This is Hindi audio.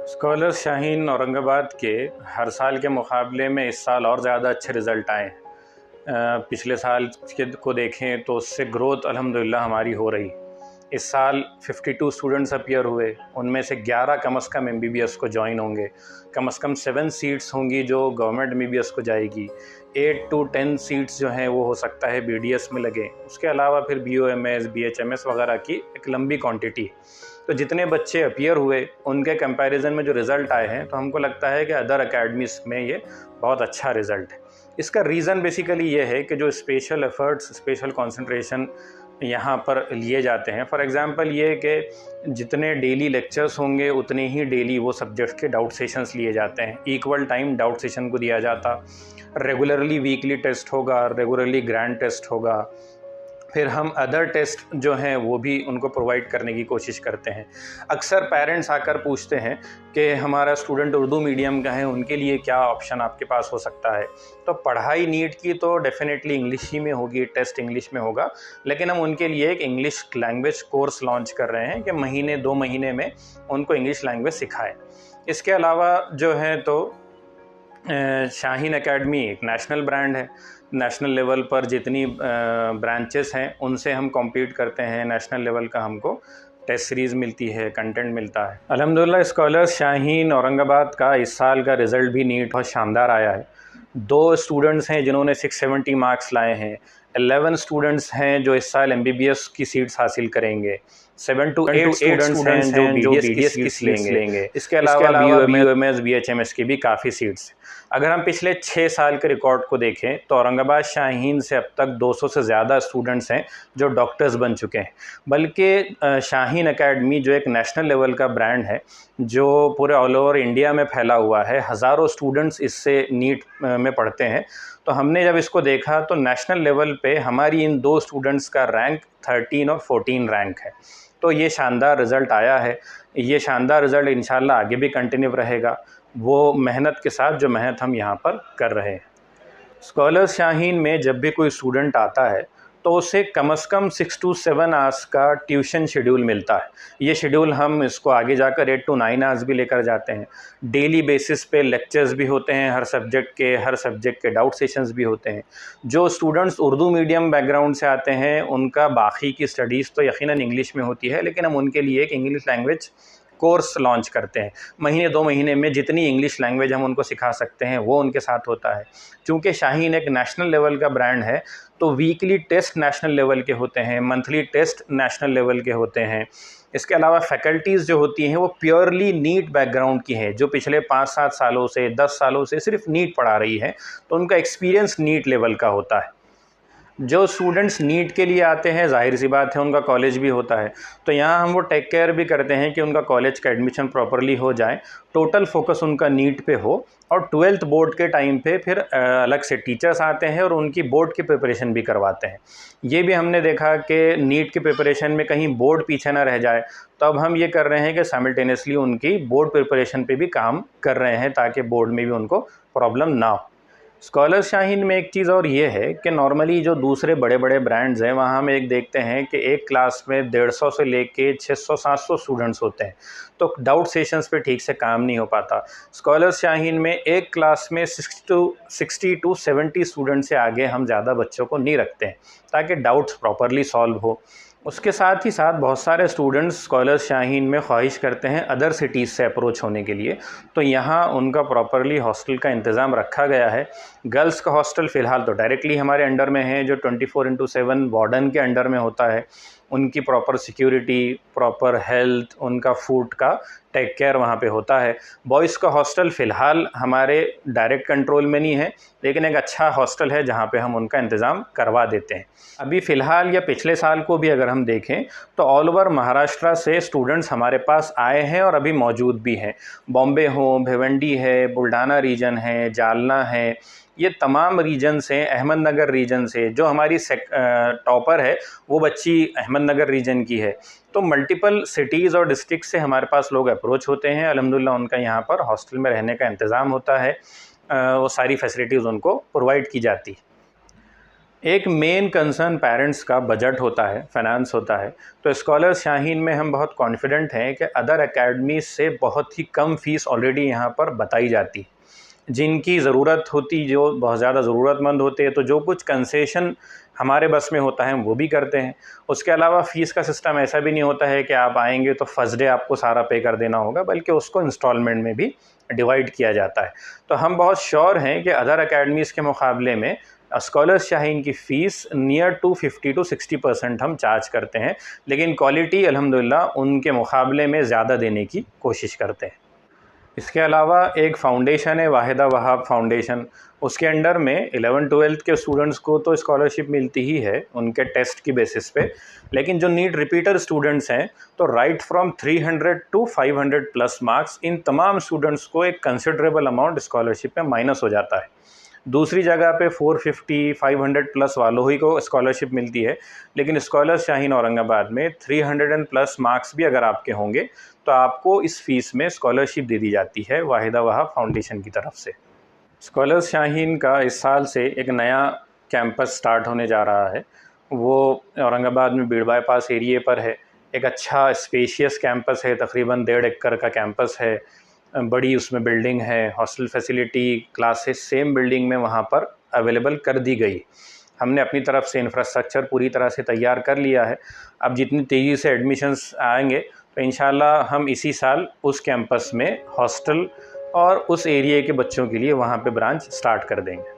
स्कॉलर्स शाहीन औरंगाबाद के हर साल के मुकाबले में इस साल और ज़्यादा अच्छे रिज़ल्ट आए हैं। पिछले साल को देखें तो उससे ग्रोथ अल्हम्दुलिल्लाह हमारी हो रही। इस साल 52 स्टूडेंट्स अपीयर हुए, उनमें से 11 कम से कम एमबीबीएस को ज्वाइन होंगे। कम से कम 7 सीट्स होंगी जो गवर्नमेंट एमबीबीएस को जाएगी। 8 to 10 सीट्स जो हैं वो हो सकता है बीडीएस में लगे। उसके अलावा फिर बीओएमएस, बीएचएमएस वगैरह की एक लंबी क्वांटिटी। तो जितने बच्चे अपीयर हुए उनके कंपैरिजन में जो रिज़ल्ट आए हैं तो हमको लगता है कि अदर अकेडमीज़ में ये बहुत अच्छा रिज़ल्ट है। इसका रीज़न बेसिकली ये है कि जो स्पेशल एफ़र्ट्स, स्पेशल कंसंट्रेशन यहाँ पर लिए जाते हैं। फॉर एग्ज़ाम्पल ये कि जितने डेली लेक्चर्स होंगे उतने ही डेली वो सब्जेक्ट के डाउट सेशंस लिए जाते हैं। इक्वल टाइम डाउट सेशन को दिया जाता। रेगुलरली वीकली टेस्ट होगा, रेगुलरली ग्रैंड टेस्ट होगा। फिर हम अदर टेस्ट जो हैं वो भी उनको प्रोवाइड करने की कोशिश करते हैं। अक्सर पेरेंट्स आकर पूछते हैं कि हमारा स्टूडेंट उर्दू मीडियम का है, उनके लिए क्या ऑप्शन आपके पास हो सकता है। तो पढ़ाई नीट की तो डेफिनेटली इंग्लिश ही में होगी, टेस्ट इंग्लिश में होगा, लेकिन हम उनके लिए एक इंग्लिश लैंग्वेज कोर्स लॉन्च कर रहे हैं कि महीने 2 महीने में उनको इंग्लिश लैंग्वेज सिखाएं। इसके अलावा जो है तो शाहीन एकेडमी एक नेशनल ब्रांड है। नेशनल लेवल पर जितनी ब्रांचेस हैं उनसे हम कॉम्पीट करते हैं। नेशनल लेवल का हमको टेस्ट सीरीज़ मिलती है, कंटेंट मिलता है। अल्हम्दुलिल्लाह स्कॉलर्स शाहीन औरंगाबाद का इस साल का रिज़ल्ट भी नीट बहुत शानदार आया है। 2 स्टूडेंट्स हैं जिन्होंने 670 मार्क्स लाए हैं। 11 स्टूडेंट्स हैं जो इस साल एमबीबीएस की सीट्स हासिल करेंगे। 7 to 8 स्टूडेंट्स हैं जो बीडीएस की सीट्स लेंगे। इसके अलावा बीओएमएस, बीएचएमएस की भी काफ़ी सीट्स। अगर हम पिछले 6 साल के रिकॉर्ड को देखें तो औरंगाबाद शाहीन से अब तक 200 से ज़्यादा स्टूडेंट्स हैं जो डॉक्टर्स बन चुके हैं। बल्कि शाहीन एकेडमी जो एक नेशनल लेवल का ब्रांड है जो पूरे ऑल ओवर इंडिया में फैला हुआ है, हज़ारों स्टूडेंट्स इससे नीट में पढ़ते हैं। तो हमने जब इसको देखा तो नेशनल लेवल पे हमारी इन 2 स्टूडेंट्स का रैंक 13 और 14 रैंक है। तो ये शानदार रिज़ल्ट आया है। ये शानदार रिज़ल्ट इंशाल्लाह आगे भी कंटिन्यू रहेगा, वो मेहनत के साथ जो मेहनत हम यहाँ पर कर रहे हैं। स्कॉलर्स शाहीन में जब भी कोई स्टूडेंट आता है तो उसे कम से कम 6 to 7 आवर्स का ट्यूशन शेड्यूल मिलता है। ये शेड्यूल हम इसको आगे जाकर 8 to 9 आवर्स भी लेकर जाते हैं। डेली बेसिस पे लेक्चर्स भी होते हैं, हर सब्जेक्ट के डाउट सेशंस भी होते हैं। जो स्टूडेंट्स उर्दू मीडियम बैकग्राउंड से आते हैं उनका बाकी की स्टडीज़ तो यकीनन इंग्लिश में होती है, लेकिन हम उनके लिए एक इंग्लिश लैंग्वेज कोर्स लॉन्च करते हैं। महीने 2 महीने में जितनी इंग्लिश लैंग्वेज हम उनको सिखा सकते हैं वो उनके साथ होता है। चूँकि शाहीन एक नेशनल लेवल का ब्रांड है तो वीकली टेस्ट नेशनल लेवल के होते हैं, मंथली टेस्ट नेशनल लेवल के होते हैं। इसके अलावा फैकल्टीज़ जो होती हैं वो प्योरली नीट बैकग्राउंड की हैं, जो पिछले 5-7 सालों से, 10 सालों से सिर्फ नीट पढ़ा रही है, तो उनका एक्सपीरियंस नीट लेवल का होता है। जो स्टूडेंट्स नीट के लिए आते हैं, ज़ाहिर सी बात है उनका कॉलेज भी होता है, तो यहाँ हम वो टेक केयर भी करते हैं कि उनका कॉलेज का एडमिशन प्रॉपरली हो जाए, टोटल फोकस उनका नीट पे हो। और 12th बोर्ड के टाइम पे फिर अलग से टीचर्स आते हैं और उनकी बोर्ड की प्रिपरेशन भी करवाते हैं। ये भी हमने देखा कि नीट की प्रिपरेशन में कहीं बोर्ड पीछे ना रह जाए, तो अब हम ये कर रहे हैं कि साइमल्टेनियसली उनकी बोर्ड प्रिपरेशन पे भी काम कर रहे हैं ताकि बोर्ड में भी उनको प्रॉब्लम ना हो। स्कॉलर्स शाहीन में एक चीज़ और ये है कि नॉर्मली जो दूसरे बड़े बड़े ब्रांड्स हैं वहाँ हम एक देखते हैं कि एक क्लास में 150 से लेके 600-700 स्टूडेंट्स होते हैं, तो डाउट सेशंस पे ठीक से काम नहीं हो पाता। स्कॉलर्स शाहीन में एक क्लास में 60 to 70 स्टूडेंट से आगे हम ज़्यादा बच्चों को नहीं रखते हैं ताकि डाउट्स प्रॉपरली सॉल्व हो। उसके साथ ही साथ बहुत सारे स्टूडेंट्स स्कॉलर्स शाहीन में ख्वाहिश करते हैं अदर सिटीज़ से अप्रोच होने के लिए, तो यहाँ उनका प्रॉपरली हॉस्टल का इंतज़ाम रखा गया है। गर्ल्स का हॉस्टल फ़िलहाल तो डायरेक्टली हमारे अंडर में है, जो 24/7 वार्डन के अंडर में होता है। उनकी प्रॉपर सिक्योरिटी, प्रॉपर हेल्थ, उनका फूड का टेक केयर वहाँ पे होता है। बॉयज़ का हॉस्टल फ़िलहाल हमारे डायरेक्ट कंट्रोल में नहीं है, लेकिन एक अच्छा हॉस्टल है जहाँ पे हम उनका इंतज़ाम करवा देते हैं। अभी फ़िलहाल या पिछले साल को भी अगर हम देखें तो ऑल ओवर महाराष्ट्र से स्टूडेंट्स हमारे पास आए हैं और अभी मौजूद भी हैं। बॉम्बे हो, भिवंडी है, बुल्ढाना रीजन है, जालना है, ये तमाम रीजन से, अहमदनगर रीजन से, जो हमारी टॉपर है वो बच्ची अहमदनगर रीजन की है। तो मल्टीपल सिटीज़ और डिस्ट्रिक्ट से हमारे पास लोग अप्रोच होते हैं। अल्हम्दुलिल्लाह उनका यहाँ पर हॉस्टल में रहने का इंतज़ाम होता है, वो सारी फैसिलिटीज़ उनको प्रोवाइड की जाती है। एक मेन कंसर्न पेरेंट्स का बजट होता है, फाइनेंस होता है। तो स्कॉलर्स शाहीन में हम बहुत कॉन्फिडेंट हैं कि अदर एकेडमीज से बहुत ही कम फ़ीस ऑलरेडी यहाँ पर बताई जाती है। जिनकी ज़रूरत होती, जो बहुत ज़्यादा ज़रूरतमंद होते हैं, तो जो कुछ कंसेशन हमारे बस में होता है वो भी करते हैं। उसके अलावा फ़ीस का सिस्टम ऐसा भी नहीं होता है कि आप आएंगे तो फर्स्ट डे आपको सारा पे कर देना होगा, बल्कि उसको इंस्टॉलमेंट में भी डिवाइड किया जाता है। तो हम बहुत श्योर हैं कि अदर अकेडमीज़ के मुकाबले में स्कॉलर्स शाहीन की फ़ीस नियर टू 50 to 60% हम चार्ज करते हैं, लेकिन क्वालिटी अल्हम्दुलिल्लाह उनके मुकाबले में ज़्यादा देने की कोशिश करते हैं। इसके अलावा एक फ़ाउंडेशन है, वाहिदा वहाब फाउंडेशन। उसके अंडर में 11-12 के स्टूडेंट्स को तो स्कॉलरशिप मिलती ही है उनके टेस्ट की बेसिस पे, लेकिन जो नीट रिपीटर स्टूडेंट्स हैं तो right from 300 to 500 plus marks, इन तमाम स्टूडेंट्स को एक कंसिडरेबल अमाउंट स्कॉलरशिप में माइनस हो जाता है। दूसरी जगह पे 450, 500 प्लस वालों ही को स्कॉलरशिप मिलती है, लेकिन स्कॉलर्स शाहीन औरंगाबाद में 300 प्लस मार्क्स भी अगर आपके होंगे तो आपको इस फ़ीस में स्कॉलरशिप दे दी जाती है वाहिदा वहाब फाउंडेशन की तरफ से। स्कॉलर्स शाहीन का इस साल से एक नया कैंपस स्टार्ट होने जा रहा है। वो औरंगाबाद में बीड़ बाईपास एरिए पर है। एक अच्छा स्पेशियस कैंपस है, तकरीबन 1.5 एकड़ का कैंपस है। बड़ी उसमें बिल्डिंग है, hostel facility, classes same building में वहाँ पर अवेलेबल कर दी गई। हमने अपनी तरफ से इंफ्रास्ट्रक्चर पूरी तरह से तैयार कर लिया है। अब जितनी तेज़ी से एडमिशन्स आएंगे तो इंशाल्लाह हम इसी साल उस कैंपस में हॉस्टल और उस एरिया के बच्चों के लिए वहाँ पे ब्रांच स्टार्ट कर देंगे।